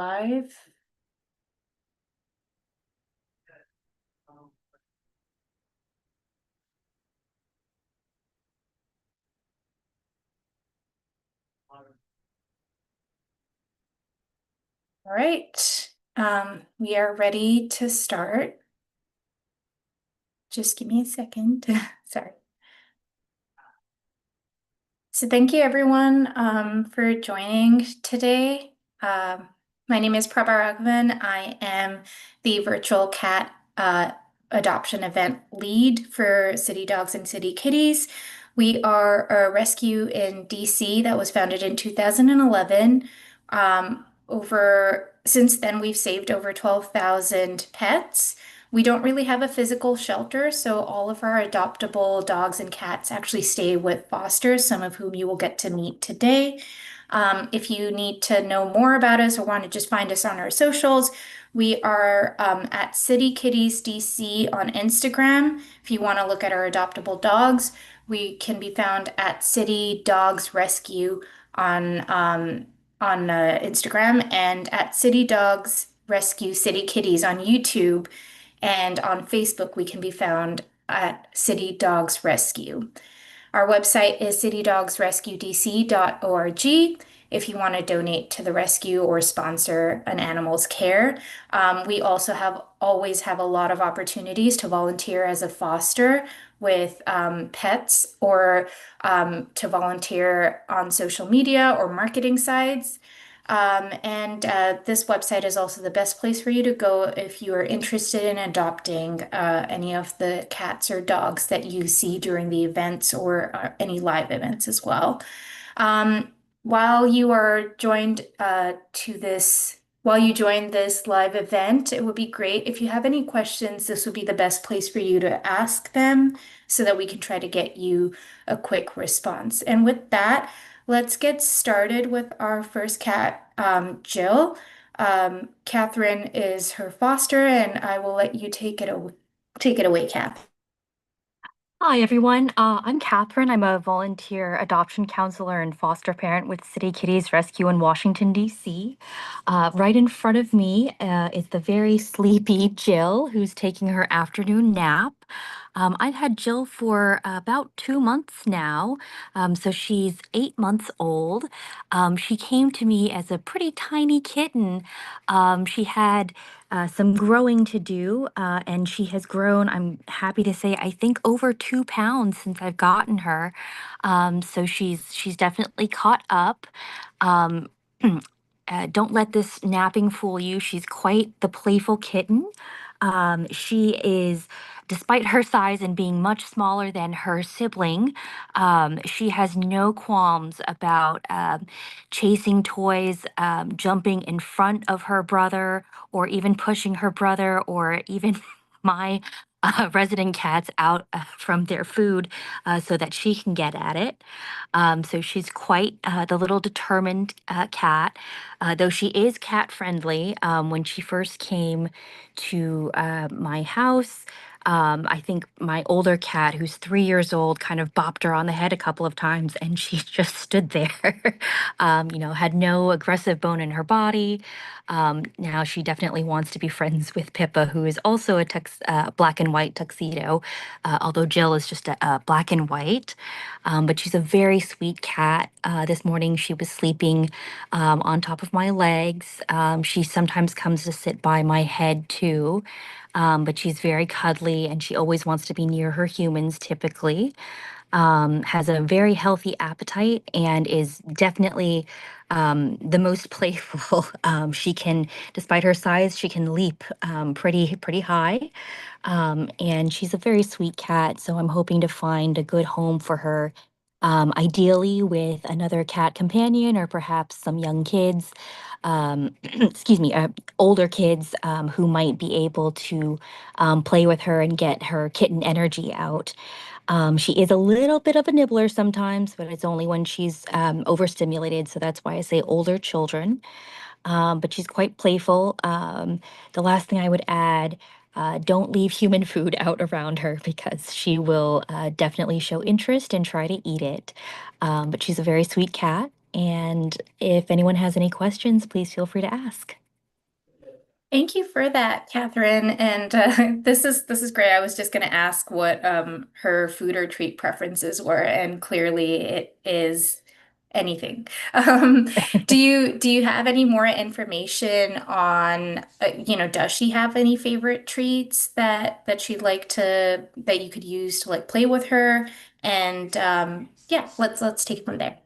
live. All right, we are ready to start. Just give me a second. Sorry. So thank you everyone for joining today. My name is Prabha Raghavan. I am the virtual cat adoption event lead for City Dogs and City Kitties. We are a rescue in DC that was founded in 2011. Since then, we've saved over 12,000 pets. We don't really have a physical shelter, so all of our adoptable dogs and cats actually stay with fosters, some of whom you will get to meet today. If you need to know more about us or want to just find us on our socials, we are at City Kitties DC on Instagram. If you want to look at our adoptable dogs, we can be found at City Dogs Rescue on Instagram and at City Dogs Rescue City Kitties on YouTube. And on Facebook, we can be found at City Dogs Rescue. Our website is citydogsrescuedc.org if you want to donate to the rescue or sponsor an animal's care. We also always have a lot of opportunities to volunteer as a foster with pets or to volunteer on social media or marketing sites. And this website is also the best place for you to go if you are interested in adopting any of the cats or dogs that you see during the events or any live events as well. Um, while you are joined while you join this live event, it would be great if you have any questions. This would be the best place for you to ask them so that we can try to get you a quick response. And with that, let's get started with our first cat, Jill. Catherine is her foster, and I will let you take it away, Kath. Hi, everyone. I'm Catherine. I'm a volunteer adoption counselor and foster parent with City Kitties Rescue in Washington, D.C. Right in front of me is the very sleepy Jill, who's taking her afternoon nap. I've had Jill for about 2 months now, so she's 8 months old. She came to me as a pretty tiny kitten. She had some growing to do, and she has grown, I'm happy to say, I think over 2 pounds since I've gotten her. So she's definitely caught up. Um, don't let this napping fool you. She's quite the playful kitten. She is, despite her size and being much smaller than her sibling, she has no qualms about chasing toys, jumping in front of her brother, or even pushing her brother, or even my resident cats out from their food so that she can get at it. So she's quite the little determined cat, though she is cat friendly. When she first came to my house, I think my older cat, who's 3 years old, kind of bopped her on the head a couple of times, and she just stood there. Had no aggressive bone in her body. Now she definitely wants to be friends with Pippa, who is also a black and white tuxedo, although Jill is just a black and white. But she's a very sweet cat. This morning she was sleeping on top of my legs. She sometimes comes to sit by my head too. But she's very cuddly and she always wants to be near her humans typically. Has a very healthy appetite and is definitely the most playful. She can, despite her size, she can leap pretty high. And she's a very sweet cat, so I'm hoping to find a good home for her. Ideally with another cat companion or perhaps some young kids, excuse me, older kids who might be able to play with her and get her kitten energy out. She is a little bit of a nibbler sometimes, but it's only when she's overstimulated. So that's why I say older children. But she's quite playful. The last thing I would add, don't leave human food out around her because she will definitely show interest and try to eat it. But she's a very sweet cat. And if anyone has any questions, please feel free to ask. Thank you for that, Catherine. And this is great. I was just going to ask what her food or treat preferences were, and clearly it is anything. Um, do you have any more information on does she have any favorite treats that she'd like to that you could use to like play with her? And yeah, let's take it from there.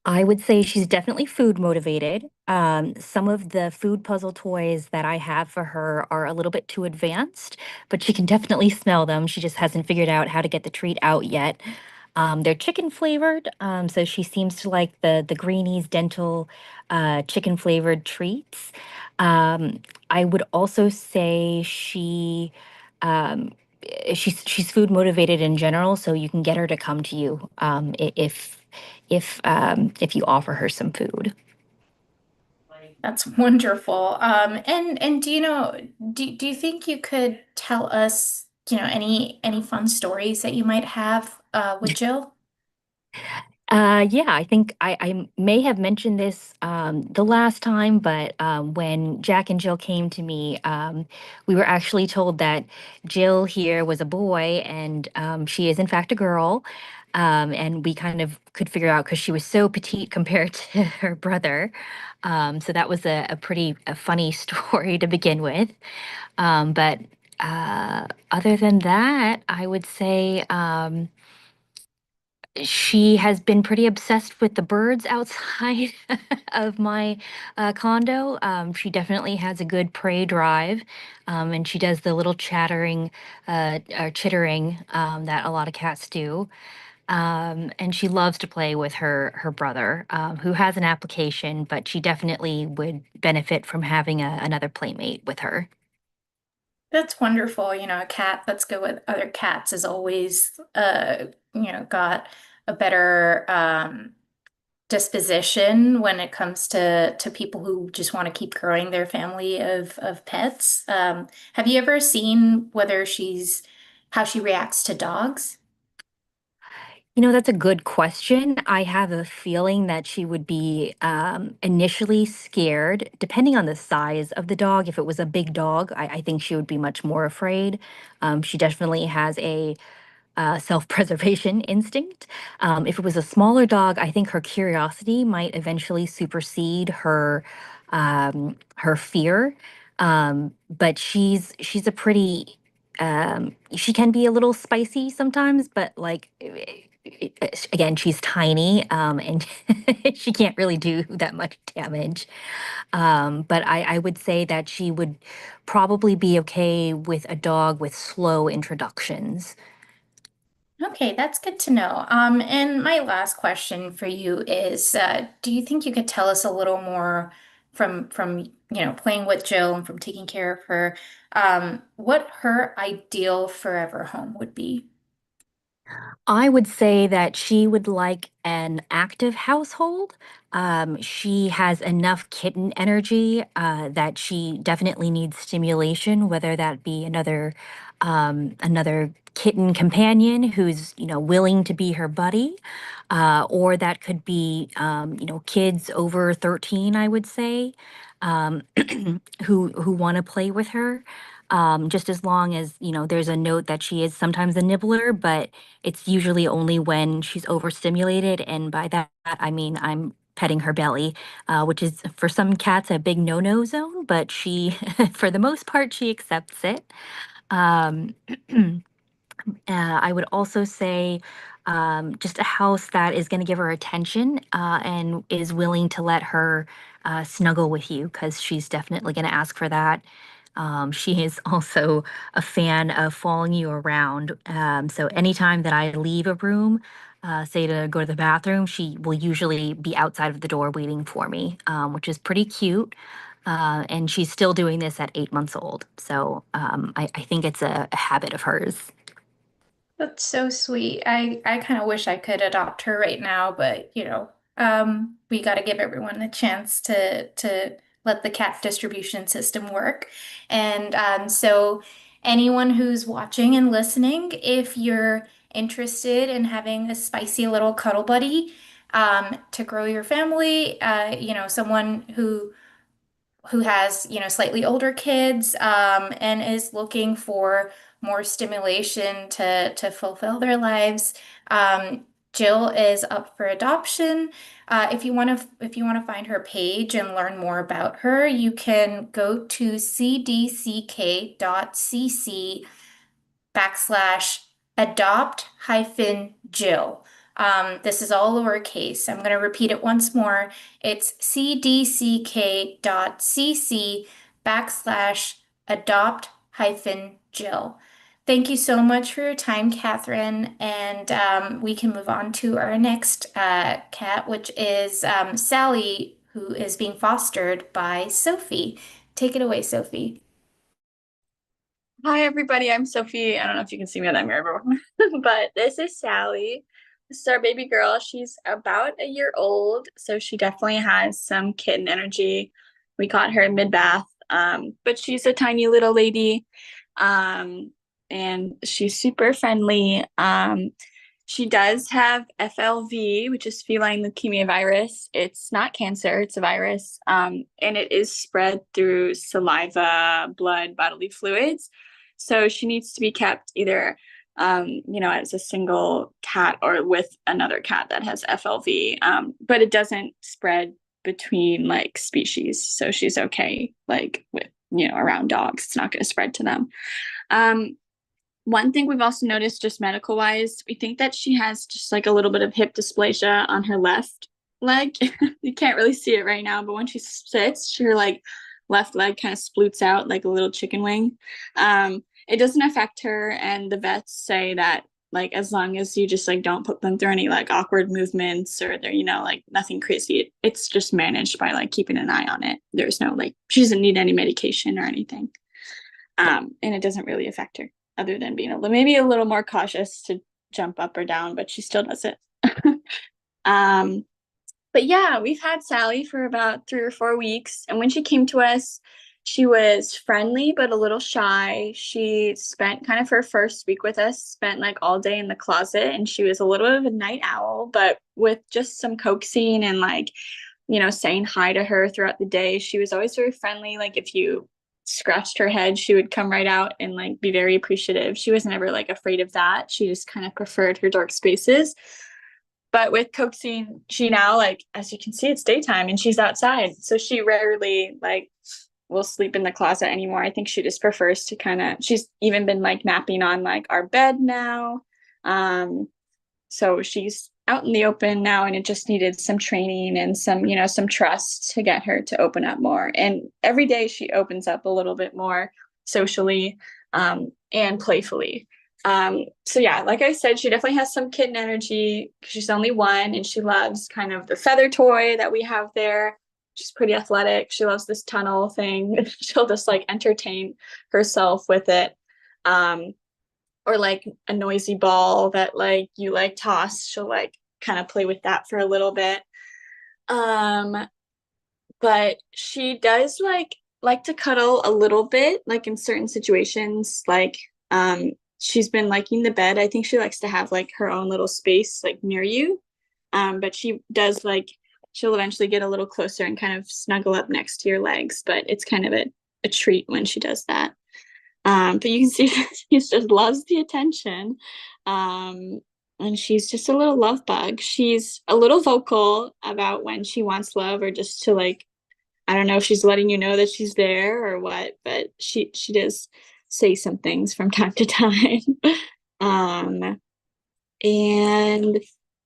I would say she's definitely food motivated. Some of the food puzzle toys that I have for her are a little bit too advanced, but she can definitely smell them. She just hasn't figured out how to get the treat out yet. They're chicken flavored, so she seems to like the Greenies Dental chicken flavored treats. Um, I would also say um, she's food motivated in general, so you can get her to come to you if you offer her some food. That's wonderful. And do you know, do you think you could tell us, any fun stories that you might have with Jill? Yeah, I think I may have mentioned this the last time, but when Jack and Jill came to me, we were actually told that Jill here was a boy and she is in fact a girl. And we kind of could figure out because she was so petite compared to her brother. So that was a pretty a funny story to begin with. But other than that, I would say. She has been pretty obsessed with the birds outside of my condo. She definitely has a good prey drive, and she does the little chattering or chittering that a lot of cats do. And she loves to play with her brother, who has an application, but she definitely would benefit from having another playmate with her. That's wonderful. A cat that's good with other cats is always, got a better disposition when it comes to people who just want to keep growing their family of pets. Have you ever seen whether how she reacts to dogs? That's a good question. I have a feeling that she would be initially scared, depending on the size of the dog. If it was a big dog, I think she would be much more afraid. She definitely has a self-preservation instinct. If it was a smaller dog, I think her curiosity might eventually supersede her fear. But she's a pretty she can be a little spicy sometimes, but like again, she's tiny and she can't really do that much damage. But I would say that she would probably be okay with a dog with slow introductions. Okay, that's good to know. And my last question for you is, do you think you could tell us a little more from playing with Jill and from taking care of her, what her ideal forever home would be? I would say that she would like an active household. She has enough kitten energy that she definitely needs stimulation, whether that be another kitten companion who's willing to be her buddy, or that could be kids over 13, I would say, um, who want to play with her. Just as long as there's a note that she is sometimes a nibbler, but it's usually only when she's overstimulated, and by that I mean I'm petting her belly, which is for some cats a big no-no zone, but she, for the most part, she accepts it. Um, I would also say just a house that is going to give her attention and is willing to let her snuggle with you because she's definitely going to ask for that. She is also a fan of following you around. So anytime that I leave a room, say to go to the bathroom, she will usually be outside of the door waiting for me, which is pretty cute. And she's still doing this at 8 months old. So I think it's a habit of hers. That's so sweet. I kind of wish I could adopt her right now, but we got to give everyone a chance to let the cat distribution system work. And so anyone who's watching and listening, if you're interested in having a spicy little cuddle buddy to grow your family, someone who who has, slightly older kids, and is looking for more stimulation to fulfill their lives. Jill is up for adoption. If you want to find her page and learn more about her, you can go to cdck.cc/adopt hyphen Jill. This is all lowercase. I'm going to repeat it once more. It's cdck.cc/adopt hyphen Jill. Thank you so much for your time, Catherine. And we can move on to our next cat, which is Sally, who is being fostered by Sophie. Take it away, Sophie. Hi, everybody. I'm Sophie. I don't know if you can see me on that mirror, but this is Sally. This is our baby girl. She's about a year old, so she definitely has some kitten energy. We caught her mid-bath, but she's a tiny little lady, and she's super friendly. She does have FLV, which is feline leukemia virus. It's not cancer, it's a virus, and it is spread through saliva, blood, bodily fluids. So she needs to be kept either, as a single cat or with another cat that has FLV. But it doesn't spread between like species. So she's okay, like with, around dogs. It's not going to spread to them. One thing we've also noticed just medical wise, we think that she has just like a little bit of hip dysplasia on her left leg. You can't really see it right now, but when she sits, her like left leg kind of sploots out like a little chicken wing. It doesn't affect her, and the vets say that like as long as you just like don't put them through any like awkward movements or they're like nothing crazy, it's just managed by like keeping an eye on it. There's no like she doesn't need any medication or anything, and it doesn't really affect her other than being maybe a little more cautious to jump up or down, but she still does it. um but yeah, we've had Sally for about 3 or 4 weeks, and when she came to us, she was friendly but a little shy. She spent kind of her first week with us, spent like all day in the closet, and she was a little bit of a night owl, but with just some coaxing and like, saying hi to her throughout the day, she was always very friendly. Like if you scratched her head, she would come right out and like be very appreciative. She was never like afraid of that. She just kind of preferred her dark spaces. But with coaxing, she now, like, as you can see, it's daytime and she's outside. So she rarely like will sleep in the closet anymore. I think she just prefers to she's even been like napping on like our bed now. So she's out in the open now, and it just needed some training and some trust to get her to open up more. And every day she opens up a little bit more socially, and playfully. So yeah, like I said, she definitely has some kitten energy because she's only one, and she loves kind of the feather toy that we have there. She's pretty athletic. She loves this tunnel thing. She'll just like entertain herself with it. Or like a noisy ball that like you like toss. She'll like kind of play with that for a little bit. But she does like to cuddle a little bit, like in certain situations. Like she's been liking the bed. I think she likes to have like her own little space like near you. But she does like she'll eventually get a little closer and kind of snuggle up next to your legs, but it's kind of a treat when she does that. But you can see she just loves the attention. And she's just a little love bug. She's a little vocal about when she wants love, or just to like, I don't know if she's letting you know that she's there or what, but she does say some things from time to time. And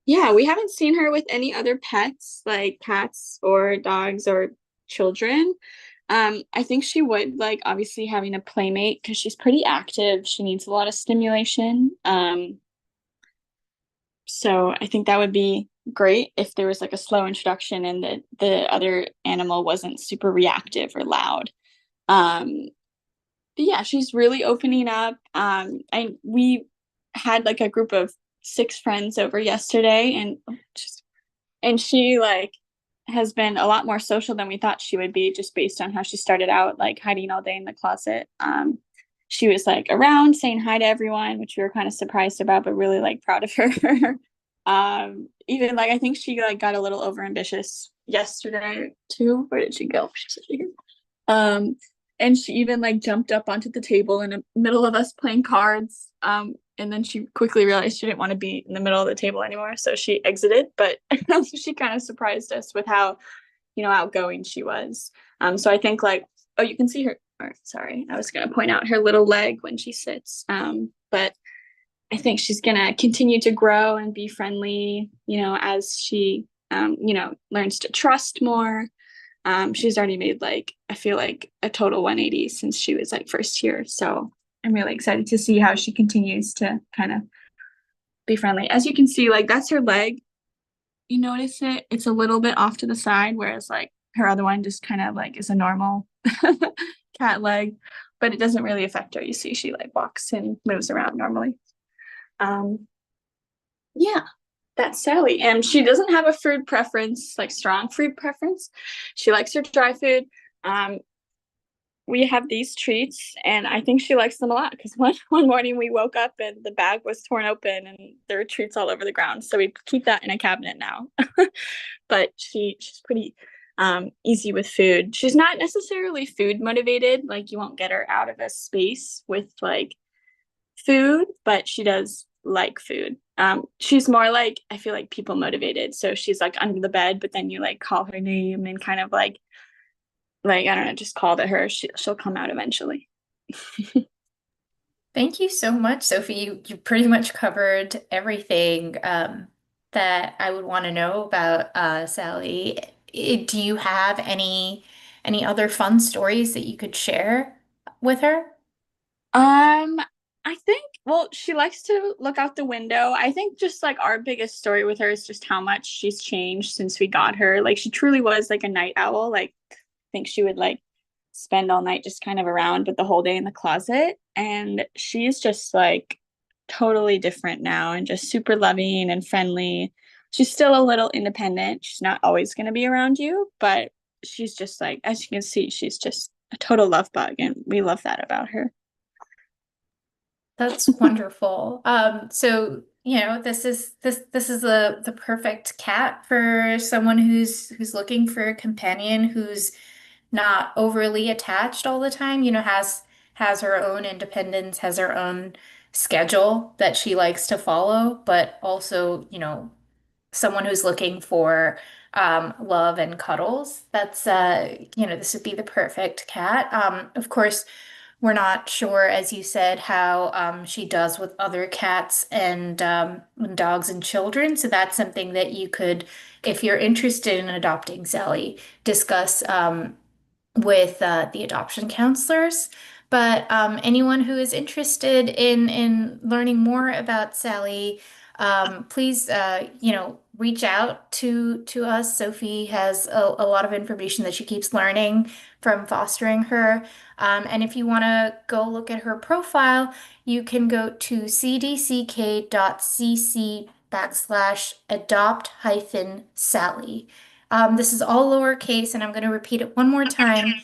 yeah, we haven't seen her with any other pets like cats or dogs or children. I think she would like obviously having a playmate because she's pretty active. She needs a lot of stimulation. So I think that would be great if there was like a slow introduction and the other animal wasn't super reactive or loud. But yeah, she's really opening up. And we had like a group of 6 friends over yesterday, and she like has been a lot more social than we thought she would be, just based on how she started out like hiding all day in the closet. She was like around saying hi to everyone, which we were kind of surprised about, but really like proud of her. Even like I think she like got a little overambitious yesterday too. Where did she go? She's here. Um, and she even like jumped up onto the table in the middle of us playing cards. And then she quickly realized she didn't want to be in the middle of the table anymore, so she exited. But she kind of surprised us with how, outgoing she was. So I think like, oh, you can see her. Or, sorry, I was gonna point out her little leg when she sits. But I think she's gonna continue to grow and be friendly, as she, learns to trust more. She's already made like, I feel like a total 180 since she was like first year. So I'm really excited to see how she continues to kind of be friendly. As you can see, like that's her leg. You notice it's a little bit off to the side, whereas like her other one just kind of like is a normal cat leg, but it doesn't really affect her. You see, she like walks and moves around normally. Um, yeah, that's Sally. And she doesn't have a food preference, like strong food preference. She likes her dry food. Um, we have these treats and I think she likes them a lot because one morning we woke up and the bag was torn open and there were treats all over the ground. So we keep that in a cabinet now. But she's pretty easy with food. She's not necessarily food motivated, like you won't get her out of a space with like food, but she does like food. She's more like, I feel like people motivated. So she's like under the bed, but then you like call her name and kind of like I don't know, just call to her. She'll come out eventually. Thank you so much, Sophie. You pretty much covered everything that I would want to know about Sally. Do you have any other fun stories that you could share with her? Um, I think, well, she likes to look out the window. I think just like our biggest story with her is just how much she's changed since we got her. Like she truly was like a night owl. Like I think she would like spend all night just kind of around, but the whole day in the closet. And she's just like totally different now and just super loving and friendly. She's still a little independent. She's not always going to be around you, but she's just like, as you can see, she's just a total love bug. And we love that about her. That's wonderful. So this is the perfect cat for someone who's looking for a companion who's not overly attached all the time, has her own independence, has her own schedule that she likes to follow, but also, someone who's looking for love and cuddles. This would be the perfect cat. Of course, we're not sure, as you said, how she does with other cats and dogs and children. So that's something that you could, if you're interested in adopting Sally, discuss with the adoption counselors. But anyone who is interested in learning more about Sally, please reach out to us. Sophie has a lot of information that she keeps learning from fostering her. And if you want to go look at her profile, you can go to cdck.cc/adopt-Sally. This is all lowercase, and I'm going to repeat it one more time.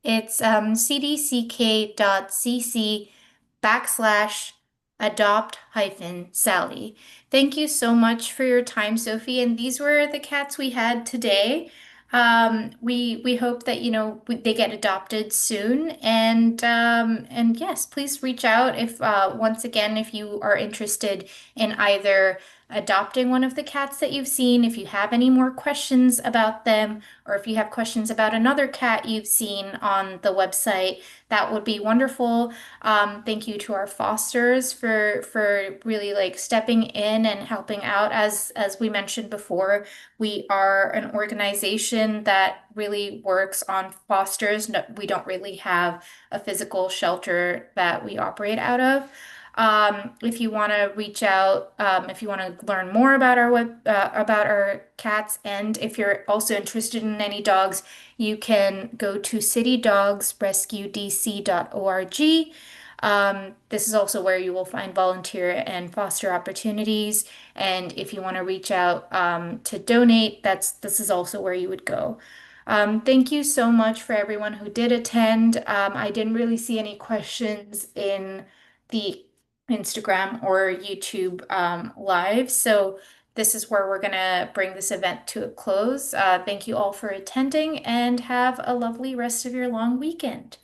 It's cdck.cc/adopt-Sally. Thank you so much for your time, Sophie. And these were the cats we had today. We hope that they get adopted soon. And yes, please reach out if once again if you are interested in either adopting one of the cats that you've seen, if you have any more questions about them, or if you have questions about another cat you've seen on the website, that would be wonderful. Thank you to our fosters for really like stepping in and helping out. As we mentioned before, we are an organization that really works on fosters. No, we don't really have a physical shelter that we operate out of. If you want to reach out, if you want to learn more about about our cats, and if you're also interested in any dogs, you can go to citydogsrescuedc.org. This is also where you will find volunteer and foster opportunities. And if you want to reach out to donate, this is also where you would go. Thank you so much for everyone who did attend. I didn't really see any questions in the Instagram or YouTube live. So this is where we're going to bring this event to a close. Thank you all for attending and have a lovely rest of your long weekend.